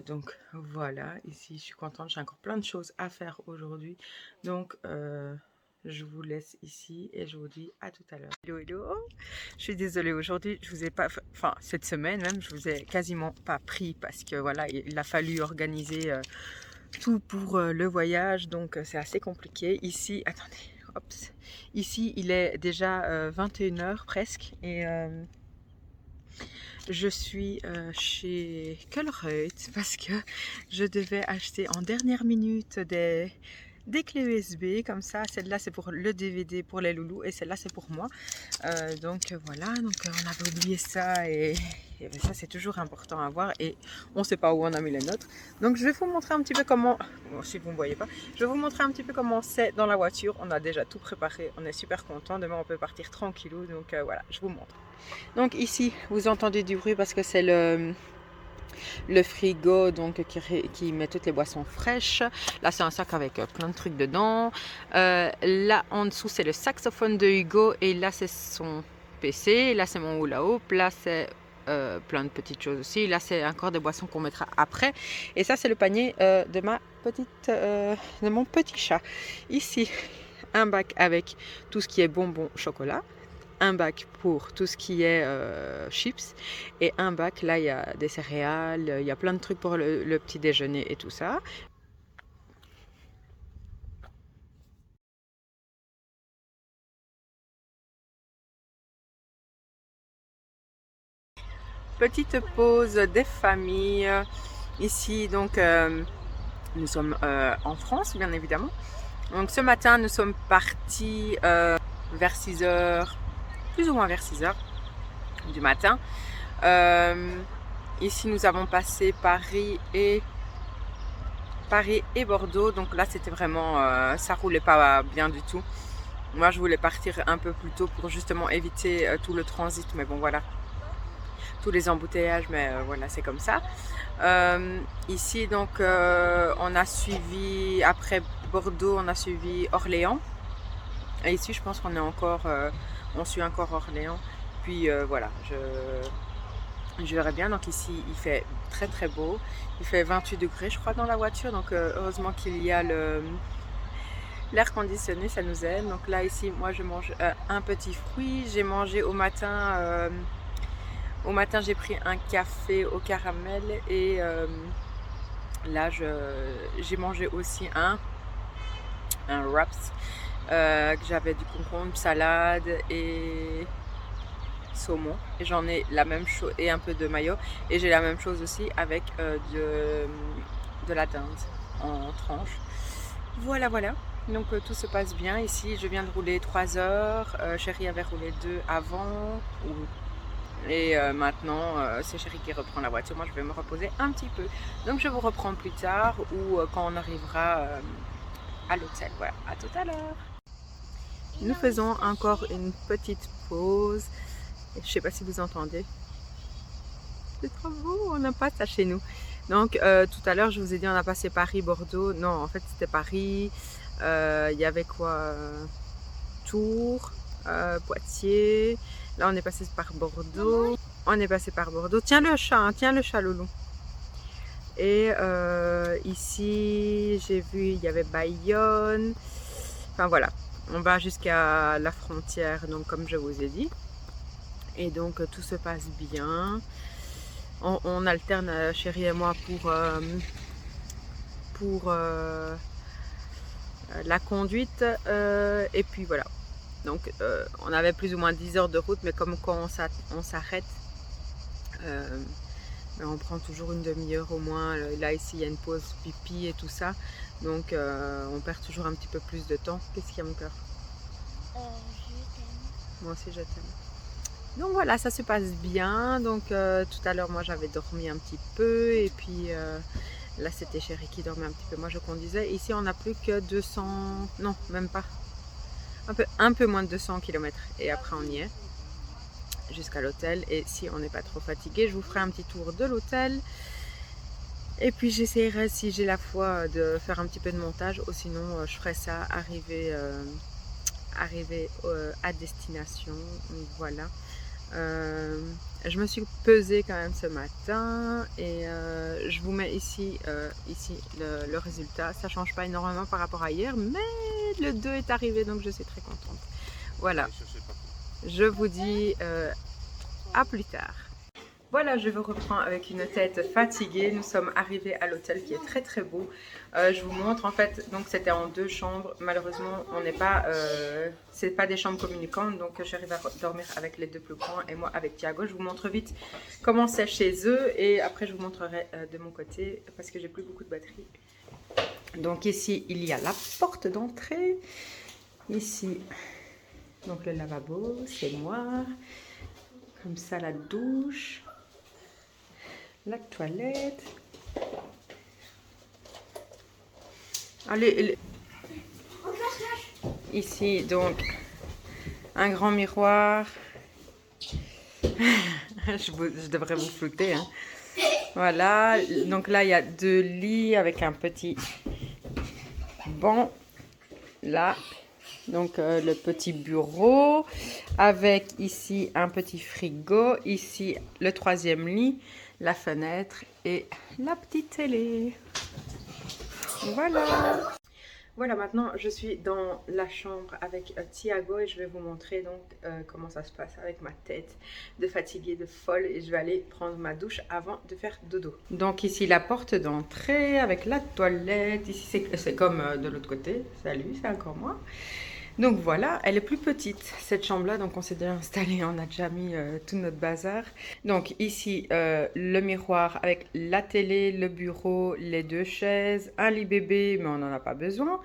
Donc voilà, ici je suis contente. J'ai encore plein de choses à faire aujourd'hui. Donc je vous laisse ici et je vous dis à tout à l'heure. Hello, hello. Je suis désolée, aujourd'hui, je vous ai pas, enfin cette semaine même, je vous ai quasiment pas pris parce que voilà, il a fallu organiser tout pour le voyage, donc c'est assez compliqué. Ici, attendez, hop, ici il est déjà 21h presque et je suis chez Colruyt parce que je devais acheter en dernière minute des clés USB comme ça. Celle-là c'est pour le DVD pour les loulous et celle-là c'est pour moi. Donc voilà, donc on avait oublié ça et ça c'est toujours important à voir et on ne sait pas où on a mis les nôtres. Donc je vais vous montrer un petit peu comment, bon, si vous ne me voyez pas, je vais vous montrer un petit peu comment c'est dans la voiture. On a déjà tout préparé, on est super content. Demain on peut partir tranquillou, donc voilà, je vous montre. Donc ici vous entendez du bruit parce que c'est le frigo donc qui met toutes les boissons fraîches. Là c'est un sac avec plein de trucs dedans. Là en dessous c'est le saxophone de Hugo et là c'est son PC. Là c'est mon hula hoop. Là c'est plein de petites choses aussi. Là c'est encore des boissons qu'on mettra après. Et ça c'est le panier de de mon petit chat. Ici un bac avec tout ce qui est bonbons chocolat. Un bac pour tout ce qui est chips et un bac, là il y a des céréales, il y a plein de trucs pour le petit déjeuner et tout ça. Petite pause des familles. Ici donc nous sommes en France bien évidemment. Donc ce matin nous sommes partis vers 6h, plus ou moins vers 6h du matin. Ici nous avons passé Paris et Bordeaux, donc là c'était vraiment ça roulait pas bien du tout. Moi je voulais partir un peu plus tôt pour justement éviter tout le transit, mais bon voilà, tous les embouteillages, mais voilà c'est comme ça. Ici donc on a suivi, après Bordeaux on a suivi Orléans et ici je pense qu'on est encore on suit encore Orléans, puis voilà, je verrai bien. Donc ici il fait très très beau, il fait 28 degrés je crois dans la voiture, donc heureusement qu'il y a l'air conditionné, ça nous aide. Donc là ici moi je mange un petit fruit. J'ai mangé au matin j'ai pris un café au caramel et là j'ai mangé aussi un wraps que j'avais du concombre, salade et saumon, et j'en ai la même chose et un peu de mayo, et j'ai la même chose aussi avec de la dinde en tranches. Voilà, donc tout se passe bien ici. Je viens de rouler 3 heures, Chérie avait roulé 2 avant et maintenant c'est Chérie qui reprend la voiture. Moi je vais me reposer un petit peu, donc je vous reprends plus tard ou quand on arrivera à l'hôtel. Voilà, à tout à l'heure. Nous faisons encore une petite pause. Je ne sais pas si vous entendez. C'est trop beau, on n'a pas ça chez nous. Donc tout à l'heure je vous ai dit on a passé Paris-Bordeaux. Non, en fait c'était Paris. Il y avait quoi Tours, Poitiers. Là on est passé par Bordeaux. On est passé par Bordeaux. Tiens le chat loulou. Et ici j'ai vu il y avait Bayonne. Enfin voilà, on va jusqu'à la frontière, donc comme je vous ai dit. Et donc tout se passe bien. On alterne Chérie et moi pour la conduite et puis voilà. Donc on avait plus ou moins 10 heures de route, mais comme quand on s'arrête, on prend toujours une demi-heure au moins. Là ici il y a une pause pipi et tout ça, donc on perd toujours un petit peu plus de temps. Qu'est-ce qu'il y a mon cœur? Je t'aime. Moi aussi je t'aime. Donc voilà, ça se passe bien. Donc tout à l'heure moi j'avais dormi un petit peu et puis là c'était Chérie qui dormait un petit peu, moi je conduisais. Ici on n'a plus que 200, non même pas, un peu moins de 200 km et après on y est jusqu'à l'hôtel. Et si on n'est pas trop fatigué, je vous ferai un petit tour de l'hôtel et puis j'essaierai, si j'ai la foi, de faire un petit peu de montage, ou sinon je ferai ça arriver à destination. Donc voilà. Je me suis pesée quand même ce matin et je vous mets ici le résultat. Ça change pas énormément par rapport à hier, mais le 2 est arrivé, donc je suis très contente. Voilà, je vous dis à plus tard. Voilà, je vous reprends avec une tête fatiguée. Nous sommes arrivés à l'hôtel qui est très très beau. Je vous montre en fait, donc c'était en 2 chambres. Malheureusement, on n'est pas, c'est pas des chambres communicantes, donc j'arrive à dormir avec les 2 plus grands et moi avec Thiago. Je vous montre vite comment c'est chez eux et après je vous montrerai de mon côté parce que j'ai plus beaucoup de batterie. Donc ici, il y a la porte d'entrée. Ici, donc le lavabo, c'est noir. Comme ça, la douche. La toilette. Allez. Ici, donc, un grand miroir. je devrais vous flouter. Hein. Voilà. Donc là, il y a 2 lits avec un petit banc. Là. Donc, le petit bureau. Avec ici un petit frigo. Ici, le 3e lit. La fenêtre et la petite télé. Voilà. Voilà, maintenant je suis dans la chambre avec Thiago et je vais vous montrer donc comment ça se passe avec ma tête de fatiguée, de folle, et je vais aller prendre ma douche avant de faire dodo. Donc ici la porte d'entrée avec la toilette, ici c'est comme de l'autre côté, salut, c'est encore moi. Donc voilà, elle est plus petite cette chambre là, donc on s'est déjà installé, on a déjà mis tout notre bazar. Donc ici le miroir avec la télé, le bureau, les 2 chaises, un lit bébé mais on n'en a pas besoin,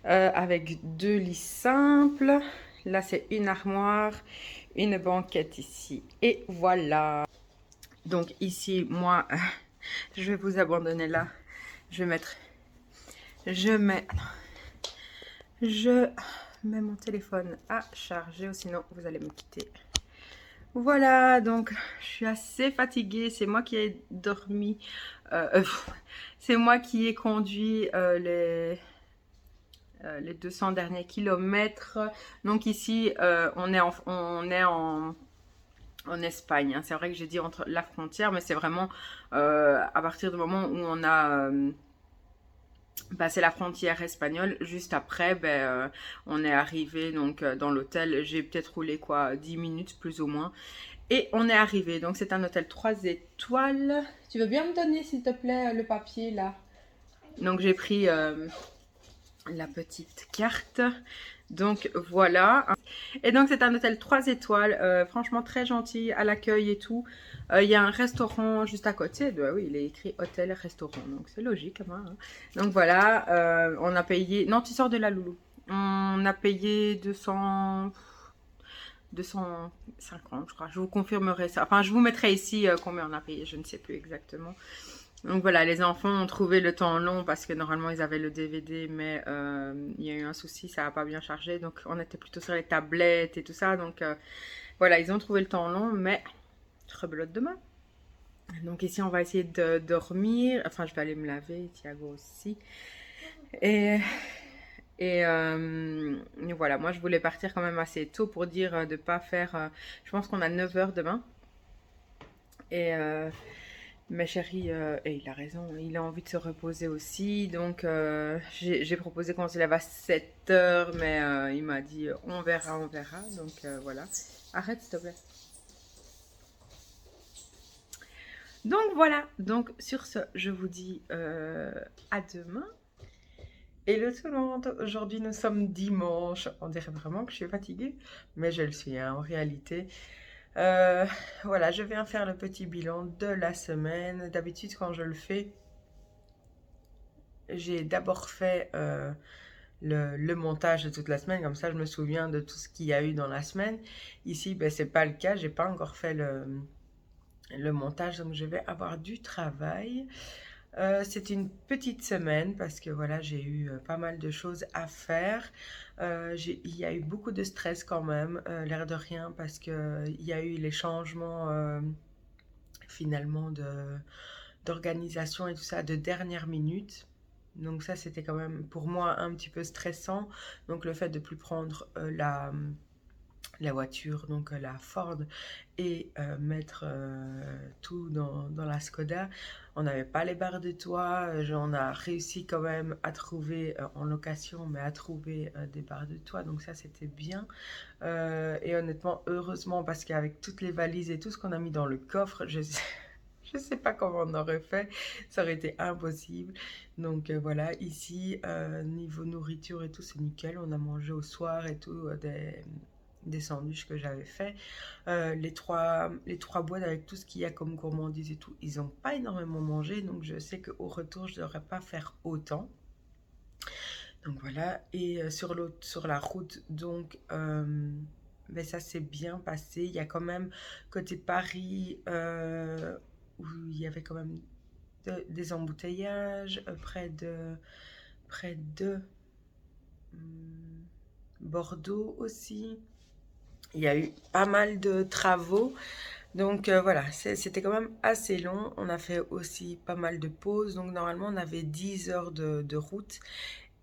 avec 2 lits simples. Là c'est une armoire, une banquette ici et voilà. Donc ici moi je vais vous abandonner là, je mets mon téléphone à charger ou sinon vous allez me quitter. Voilà, donc je suis assez fatiguée, c'est moi qui ai dormi, c'est moi qui ai conduit les 200 derniers kilomètres. Donc ici on est en Espagne, hein. C'est vrai que j'ai dit entre la frontière, mais c'est vraiment à partir du moment où on a c'est la frontière espagnole. Juste après, on est arrivé donc dans l'hôtel. J'ai peut-être roulé quoi 10 minutes plus ou moins. Et on est arrivé. Donc c'est un hôtel 3 étoiles. Tu veux bien me donner s'il te plaît le papier là? Donc j'ai pris la petite carte. Donc voilà. Et donc c'est un hôtel 3 étoiles. Franchement très gentil à l'accueil et tout. Il y a un restaurant juste à côté. Bah oui, il est écrit hôtel restaurant. Donc c'est logique. Hein. Donc voilà. On a payé. Non, tu sors de la loulou. On a payé 250 je crois. Je vous confirmerai ça. Enfin je vous mettrai ici combien on a payé. Je ne sais plus exactement. Donc voilà, les enfants ont trouvé le temps long parce que normalement ils avaient le DVD, mais il y a eu un souci, ça n'a pas bien chargé. Donc on était plutôt sur les tablettes et tout ça. Donc voilà, ils ont trouvé le temps long, mais rebelote demain. Donc ici on va essayer de dormir. Enfin, je vais aller me laver, Thiago aussi. Et voilà, moi je voulais partir quand même assez tôt pour dire de ne pas faire... je pense qu'on a 9 h demain. Et... mais chérie, et il a raison, il a envie de se reposer aussi, donc j'ai proposé qu'on se lève à 7 h, mais il m'a dit on verra, donc voilà. Arrête s'il te plaît. Donc voilà, donc sur ce, je vous dis à demain. Hello tout le monde, aujourd'hui nous sommes dimanche, on dirait vraiment que je suis fatiguée, mais je le suis hein, en réalité. Voilà, je viens faire le petit bilan de la semaine. D'habitude, quand je le fais, j'ai d'abord fait le montage de toute la semaine. Comme ça, je me souviens de tout ce qu'il y a eu dans la semaine. Ici, c'est pas le cas. J'ai pas encore fait le montage, donc je vais avoir du travail. C'est une petite semaine parce que voilà, j'ai eu pas mal de choses à faire. Il y a eu beaucoup de stress quand même, l'air de rien, parce qu'il y a eu les changements finalement d'organisation et tout ça de dernière minute. Donc ça, c'était quand même pour moi un petit peu stressant. Donc le fait de plus prendre la voiture, donc la Ford, et mettre tout dans la Skoda. On n'avait pas les barres de toit. On a réussi quand même à trouver en location, mais à trouver des barres de toit. Donc ça, c'était bien. Et honnêtement, heureusement, parce qu'avec toutes les valises et tout ce qu'on a mis dans le coffre, je sais pas comment on aurait fait. Ça aurait été impossible. Donc voilà, ici, niveau nourriture et tout, c'est nickel. On a mangé au soir et tout, des sandwichs que j'avais fait. Les trois boîtes avec tout ce qu'il y a comme gourmandise et tout, ils n'ont pas énormément mangé, donc je sais qu'au retour, je ne devrais pas faire autant. Donc voilà, et sur la route, donc ben ça s'est bien passé. Il y a quand même côté Paris, où il y avait quand même des embouteillages près de Bordeaux aussi. Il y a eu pas mal de travaux. Donc voilà, c'était quand même assez long. On a fait aussi pas mal de pauses. Donc normalement, on avait 10 heures de route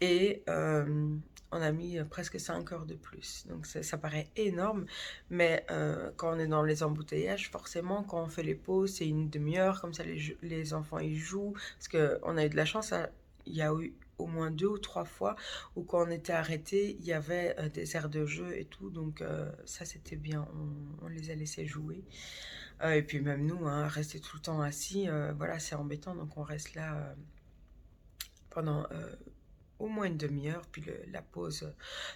et on a mis presque 5 heures de plus. Donc ça paraît énorme, mais quand on est dans les embouteillages, forcément, quand on fait les pauses, c'est une demi-heure. Comme ça, les enfants, ils jouent. Parce qu'on a eu de la chance, il y a eu au moins 2 ou 3 fois où quand on était arrêté, il y avait des aires de jeu et tout. Donc ça, c'était bien. On les a laissés jouer. Et puis même nous, hein, rester tout le temps assis, voilà, c'est embêtant. Donc on reste là pendant au moins une demi-heure, puis la pause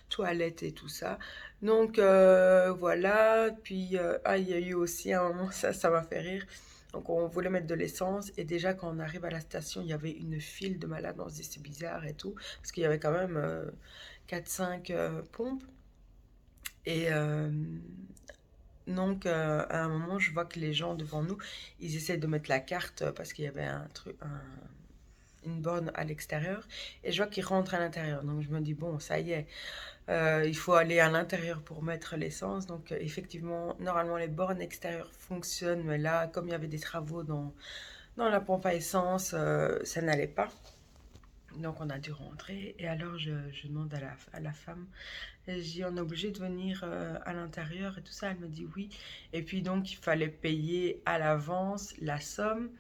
toilette et tout ça. Donc voilà, puis il y a eu aussi un moment, ça m'a fait rire. Donc on voulait mettre de l'essence et déjà quand on arrive à la station, il y avait une file de malades, on se dit c'est bizarre et tout, parce qu'il y avait quand même 4-5 pompes. Et donc à un moment, je vois que les gens devant nous, ils essaient de mettre la carte parce qu'il y avait une borne à l'extérieur et je vois qu'ils rentrent à l'intérieur. Donc je me dis, bon, ça y est, il faut aller à l'intérieur pour mettre l'essence. Donc effectivement, normalement les bornes extérieures fonctionnent, mais là, comme il y avait des travaux dans la pompe à essence, ça n'allait pas. Donc on a dû rentrer et alors je demande à la femme, je dis on est obligé de venir à l'intérieur et tout ça, elle me dit oui. Et puis donc il fallait payer à l'avance la somme.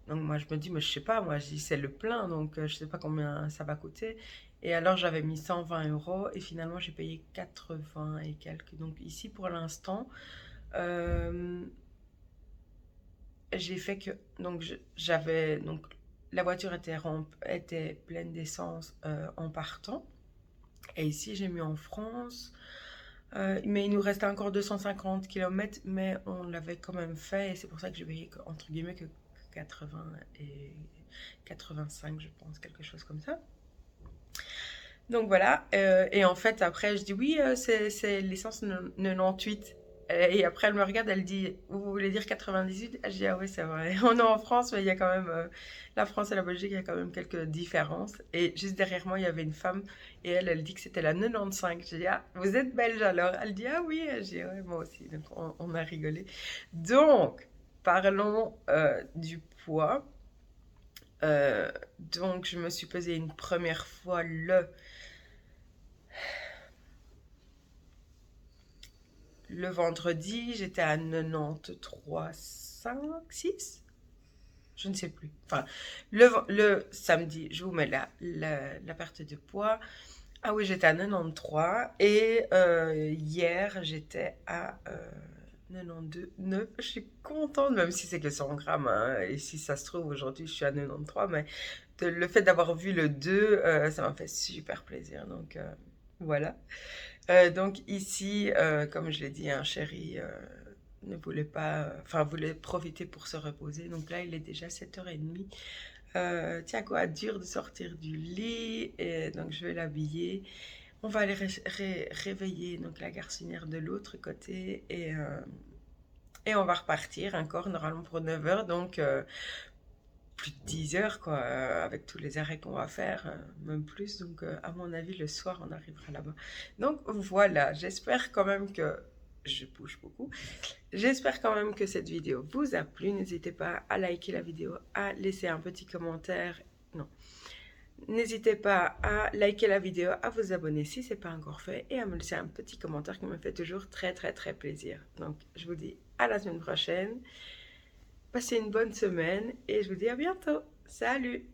Donc moi je me dis, mais je sais pas, moi je dis c'est le plein, donc je sais pas combien ça va coûter. Et alors j'avais mis 120 euros et finalement j'ai payé 80 et quelques. Donc ici pour l'instant, euh, j'ai fait que, donc j'avais, donc la voiture était pleine d'essence en partant. Et ici j'ai mis en France, mais il nous restait encore 250 km, mais on l'avait quand même fait et c'est pour ça que j'ai payé entre guillemets que 80 et 85, je pense, quelque chose comme ça. Donc voilà, et en fait après je dis oui, c'est l'essence 98. Et après elle me regarde, elle dit, vous voulez dire 98? Je dis ah oui c'est vrai, on est en France, mais il y a quand même, la France et la Belgique, il y a quand même quelques différences. Et juste derrière moi il y avait une femme, et elle dit que c'était la 95. Je dis ah vous êtes belge alors? Elle dit ah oui, je dis ouais moi aussi. Donc on a rigolé. Donc parlons du poids. Donc je me suis pesée une première fois le vendredi, j'étais à 93,5, 6. Je ne sais plus. Enfin, le samedi, je vous mets la perte de poids. Ah oui, j'étais à 93. Et hier, j'étais à 92. 9. Je suis contente, même si c'est que 100 grammes, hein. Et si ça se trouve, aujourd'hui, je suis à 93. Mais le fait d'avoir vu le 2, ça m'a fait super plaisir. Donc, voilà. Donc ici, comme je l'ai dit, un chéri ne voulait pas, enfin voulait profiter pour se reposer. Donc là, il est déjà 7h30. Tiens quoi, dur de sortir du lit. Et donc je vais l'habiller. On va aller réveiller donc la garçonnière de l'autre côté et on va repartir encore normalement pour 9h. Donc plus de 10 heures, quoi, avec tous les arrêts qu'on va faire, même plus. Donc, à mon avis, le soir, on arrivera là-bas. Donc, voilà, j'espère quand même que je bouge beaucoup. J'espère quand même que cette vidéo vous a plu. N'hésitez pas à liker la vidéo, à laisser un petit commentaire. Non. N'hésitez pas à liker la vidéo, à vous abonner si ce n'est pas encore fait et à me laisser un petit commentaire qui me fait toujours très très très plaisir. Donc je vous dis à la semaine prochaine, passez une bonne semaine et je vous dis à bientôt. Salut!